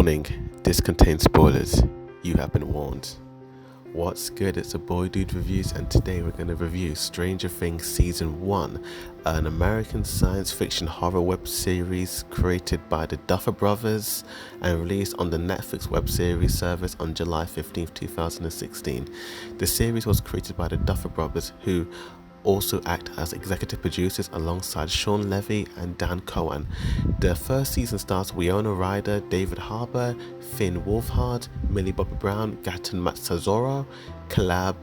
Warning, this contains spoilers. You have been warned. What's good? It's a Boy Dude Reviews, and today we're going to review Stranger Things Season 1, an American science fiction horror web series created by the Duffer Brothers and released on the Netflix web series service on July 15th, 2016. The series was created by the Duffer Brothers, who also act as executive producers alongside Sean Levy and Dan Cohen. The first season stars Winona Ryder, David Harbour, Finn Wolfhard, Millie Bobby Brown, Gaten Matsuzoro, Caleb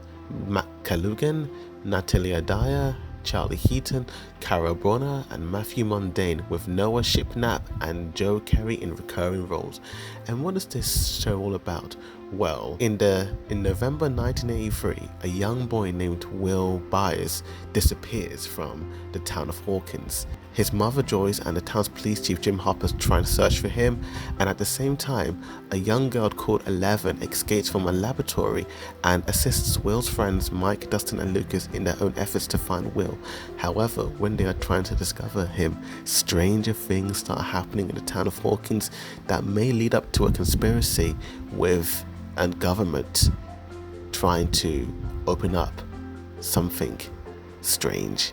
McCallugan, Natalia Dyer, Charlie Heaton, Carol Bronner, and Matthew Mundane, with Noah Shipknapp and Joe Kerry in recurring roles. And what is this show all about? Well, in November 1983, a young boy named Will Byers disappears from the town of Hawkins. His mother Joyce and the town's police chief Jim Hopper try and search for him, and at the same time, a young girl called Eleven escapes from a laboratory and assists Will's friends Mike, Dustin, and Lucas in their own efforts to find Will. However, when they are trying to discover him, stranger things start happening in the town of Hawkins that may lead up to a conspiracy with a government trying to open up something strange.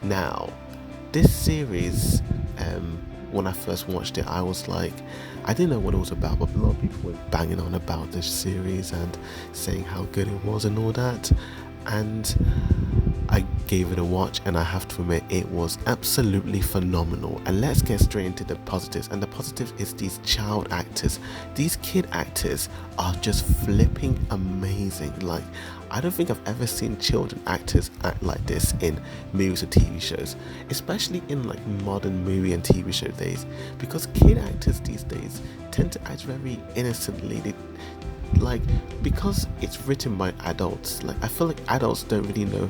Now, this series, when I first watched it, I was like, I didn't know what it was about, but a lot of people were banging on about this series and saying how good it was and all that. And I gave it a watch, and I have to admit, it was absolutely phenomenal. And let's get straight into the positives. And the positive is these child actors. These kid actors are just flipping amazing. Like, I don't think I've ever seen children actors act like this in movies or TV shows, especially in like modern movie and TV show days, because kid actors these days tend to act very innocently. Because it's written by adults, like I feel like adults don't really know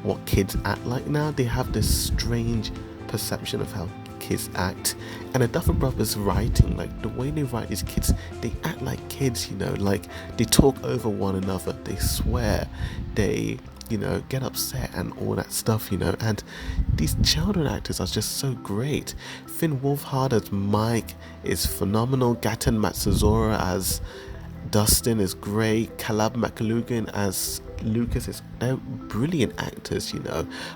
what kids act like now. They have this strange perception of how kids act, and the Duffer Brothers writing, like the way they write these kids, they act like kids, like they talk over one another, they swear, they get upset and all that stuff, and these children actors are just so great. Finn Wolfhard as Mike is phenomenal. Gaten Matsuzoro as Dustin is great. Caleb McCallugan as Lucas they're brilliant actors.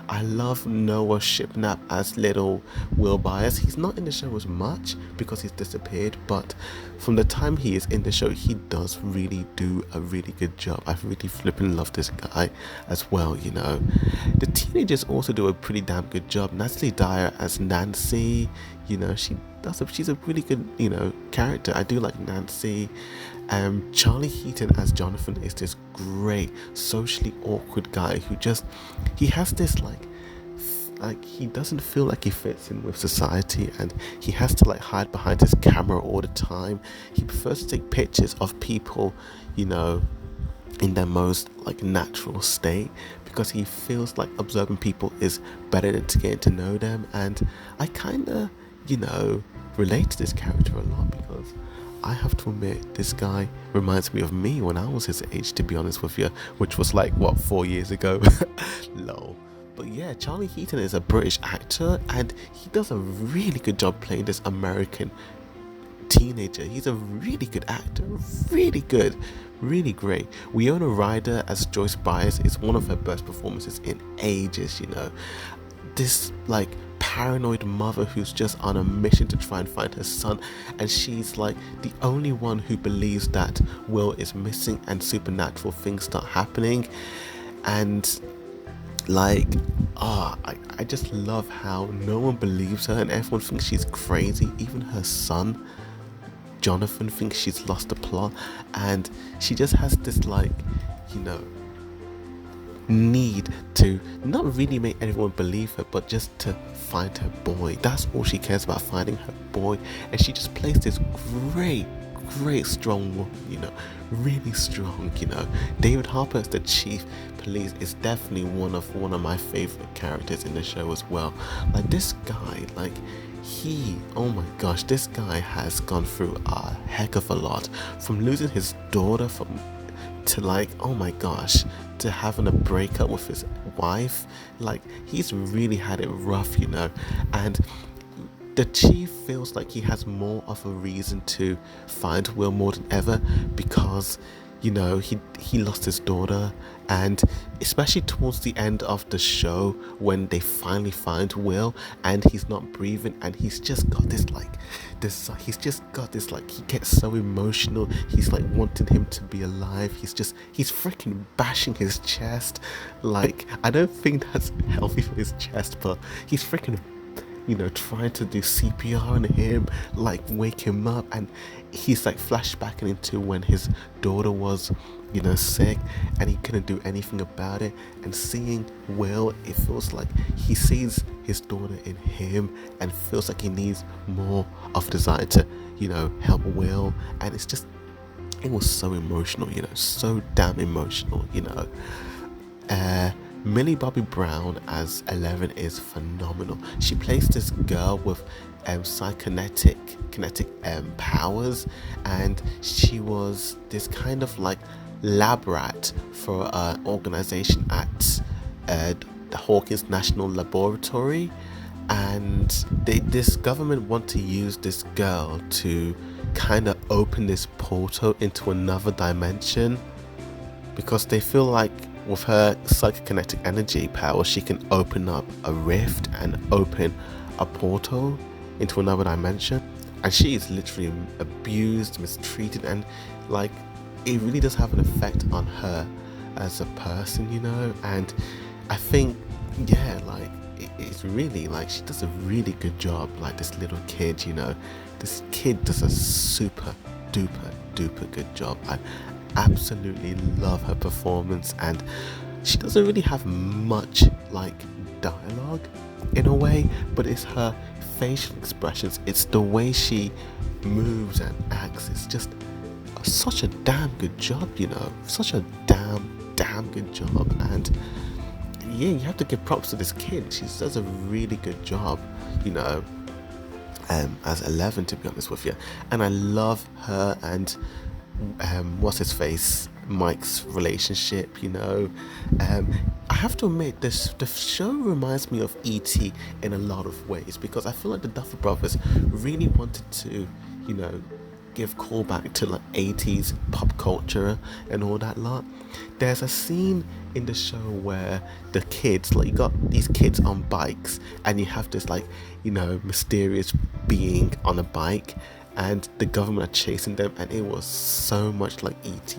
I love Noah Shipknapp as little Will Byers. He's not in the show as much because he's disappeared, but from the time he is in the show, he does really do a really good job. I really flipping love this guy as well. The teenagers also do a pretty damn good job. Natalie Dyer as Nancy, she's a really good character. I do like Nancy. Charlie Heaton as Jonathan is this great socially awkward guy who he has this like he doesn't feel like he fits in with society, and he has to hide behind his camera all the time. He prefers to take pictures of people in their most natural state, because he feels like observing people is better than to get to know them. And I kind of relate to this character a lot, because I have to admit, this guy reminds me of me when I was his age, to be honest with you, which was 4 years ago. Lol. But yeah, Charlie Heaton is a British actor, and he does a really good job playing this American teenager. He's a really good actor, really good, really great. Winona Ryder as Joyce Byers is one of her best performances in ages. This paranoid mother who's just on a mission to try and find her son, and she's the only one who believes that Will is missing, and supernatural things start happening. And I just love how no one believes her, and everyone thinks she's crazy. Even her son Jonathan thinks she's lost the plot, and she just has this need to not really make everyone believe her, but just to find her boy. That's all she cares about, finding her boy. And she just plays this great strong woman, really strong. David Harbour as the chief police is definitely one of my favorite characters in the show as well. This guy, oh my gosh, this guy has gone through a heck of a lot, from losing his daughter to oh my gosh, to having a breakup with his wife. He's really had it rough, and the chief feels like he has more of a reason to find Will more than ever, because he lost his daughter, and especially towards the end of the show when they finally find Will and he's not breathing, and he's just got this he gets so emotional. He's like wanting him to be alive. He's freaking bashing his chest. Like, I don't think that's healthy for his chest, but he's freaking trying to do CPR on him, like wake him up, and he's like flashbacking into when his daughter was, sick, and he couldn't do anything about it. And seeing Will, it feels like he sees his daughter in him and feels like he needs more of a desire to, help Will. And it was so emotional, so damn emotional, Millie Bobby Brown as 11 is phenomenal. She plays this girl with kinetic powers, and she was this kind of like lab rat for an organization at the Hawkins National Laboratory, and this government want to use this girl to kind of open this portal into another dimension, because they feel like with her psychokinetic energy power, she can open up a rift and open a portal into another dimension. And she is literally abused, mistreated, and like it really does have an effect on her as a person, And I think, it's really like she does a really good job. Like this little kid, this kid does a super duper good job. I absolutely love her performance, and she doesn't really have much like dialogue in a way, but it's her facial expressions, it's the way she moves and acts. It's just such a damn good job, such a damn good job. And yeah, you have to give props to this kid. She does a really good job, as 11, to be honest with you. And I love her and what's his face, Mike's relationship. I have to admit, the show reminds me of E.T. in a lot of ways, because I feel like the Duffer Brothers really wanted to give callback to like 80s pop culture and all that lot. There's a scene in the show where the kids, like, you got these kids on bikes, and you have this like mysterious being on a bike, and the government are chasing them, and it was so much like E.T.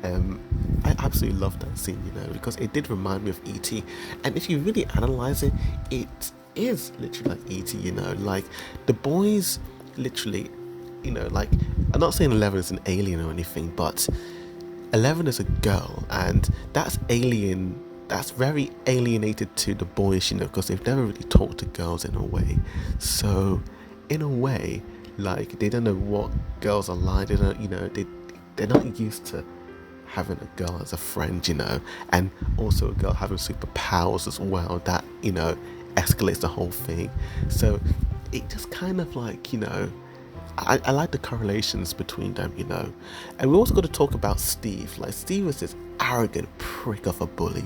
I absolutely love that scene, because it did remind me of E.T. And if you really analyze it, it is literally like E.T. Like the boys literally, like, I'm not saying 11 is an alien or anything, but 11 is a girl, and that's very alienated to the boys, because they've never really talked to girls in a way. So in a way, like, they don't know what girls are like. They don't, they're not used to having a girl as a friend, and also a girl having superpowers as well. That escalates the whole thing. So it just kind of like I like the correlations between them, And we also got to talk about Steve. Like, Steve is this arrogant prick of a bully,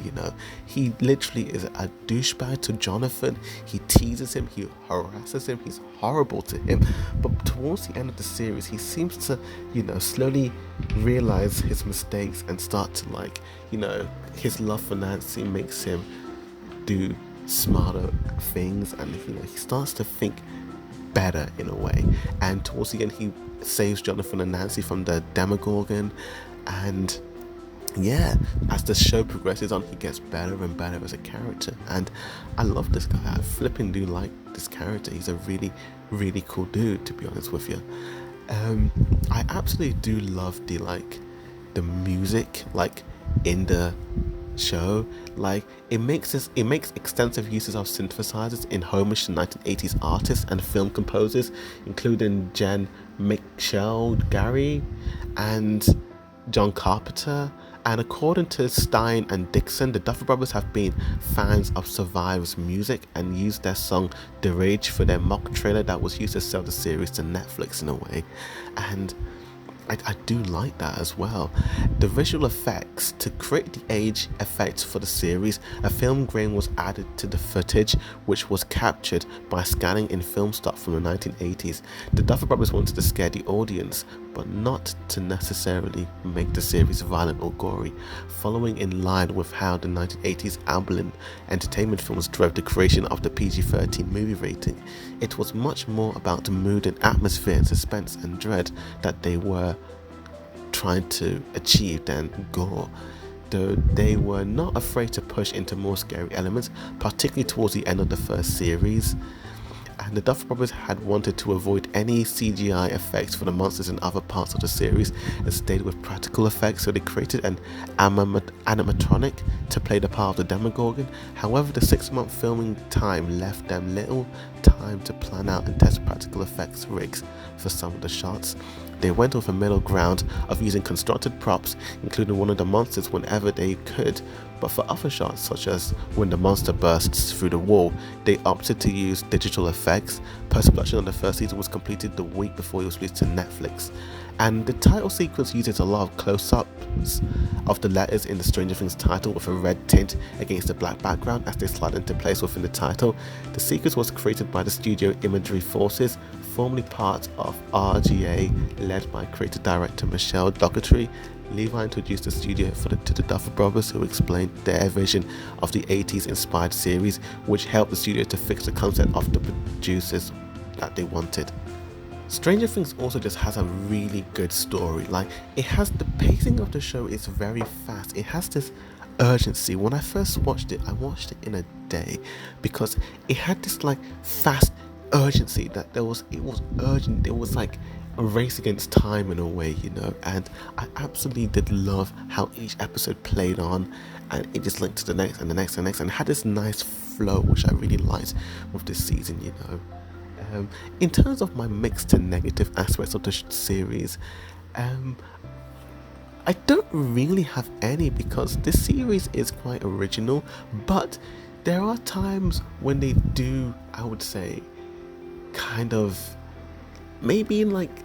He literally is a douchebag to Jonathan. He teases him, he harasses him, he's horrible to him. But towards the end of the series, he seems to, slowly realize his mistakes and start to like, his love for Nancy makes him do smarter things, and he starts to think better in a way. And towards the end, he saves Jonathan and Nancy from the Demogorgon, and yeah, as the show progresses on, he gets better and better as a character, and I love this guy. I flipping do like this character. He's a really, really cool dude, to be honest with you. I absolutely do love the music, like, in the show. Like, it makes extensive uses of synthesizers in homage to 1980s artists and film composers, including Jen Michelle Gary and John Carpenter. And according to Stein and Dixon, the Duffer Brothers have been fans of Survivor's music and used their song The Rage for their mock trailer that was used to sell the series to Netflix in a way. And I do like that as well. The visual effects, to create the age effects for the series, a film grain was added to the footage, which was captured by scanning in film stock from the 1980s. The Duffer Brothers wanted to scare the audience, but not to necessarily make the series violent or gory, following in line with how the 1980s Amblin entertainment films drove the creation of the PG-13 movie rating. It was much more about the mood and atmosphere and suspense and dread that they were trying to achieve than gore, though they were not afraid to push into more scary elements, particularly towards the end of the first series. And the Duffer Brothers had wanted to avoid any CGI effects for the monsters in other parts of the series and stayed with practical effects, so they created an animatronic to play the part of the Demogorgon. However, the 6-month filming time left them little time to plan out and test practical effects rigs for some of the shots. They went with a middle ground of using constructed props, including one of the monsters whenever they could, but for other shots, such as when the monster bursts through the wall, they opted to use digital effects. Post-production of the first season was completed the week before it was released to Netflix, and the title sequence uses a lot of close-ups of the letters in the Stranger Things title with a red tint against a black background as they slide into place within the title. The sequence was created by the studio Imagery Forces, formerly part of RGA, led by creative director Michelle Dougherty. Levi introduced the studio to the Duffer Brothers, who explained their vision of the 80s inspired series, which helped the studio to fix the concept of the producers that they wanted. Stranger Things also just has a really good story. Like, it has, the pacing of the show is very fast. It has this urgency. When I first watched it, I watched it in a day because it had this like fast urgency that it was urgent. It was like a race against time in a way, you know, and I absolutely did love how each episode played on, and it just linked to the next and the next and the next, and had this nice flow which I really liked with this season, you know. In terms of my mixed to negative aspects of the series, I don't really have any, because this series is quite original, but there are times when they do, I would say, kind of maybe like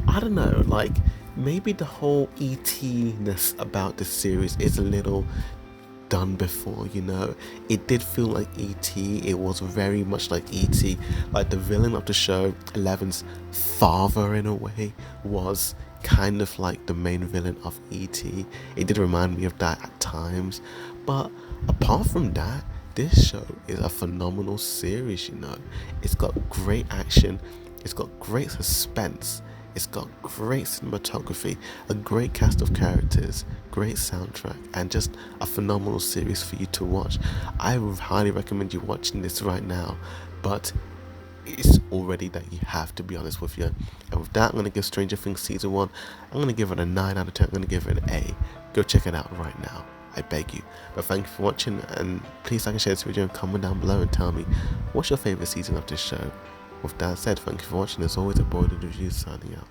I don't know, like maybe the whole ET-ness about this series is a little done before, you know. It did feel like ET. It was very much like ET. Like the villain of the show, Eleven's father in a way, was kind of like the main villain of ET. It did remind me of that at times, but apart from that, this show is a phenomenal series, you know. It's got great action, it's got great suspense, it's got great cinematography, a great cast of characters, great soundtrack, and just a phenomenal series for you to watch. I would highly recommend you watching this right now, but it's already that you have to be honest with you. And with that, I'm going to give Stranger Things Season 1, I'm going to give it a 9 out of 10, I'm going to give it an A. Go check it out right now, I beg you. But thank you for watching, and please like and share this video and comment down below and tell me what's your favourite season of this show. With that said, thank you for watching. As always, a boy Reviews signing out.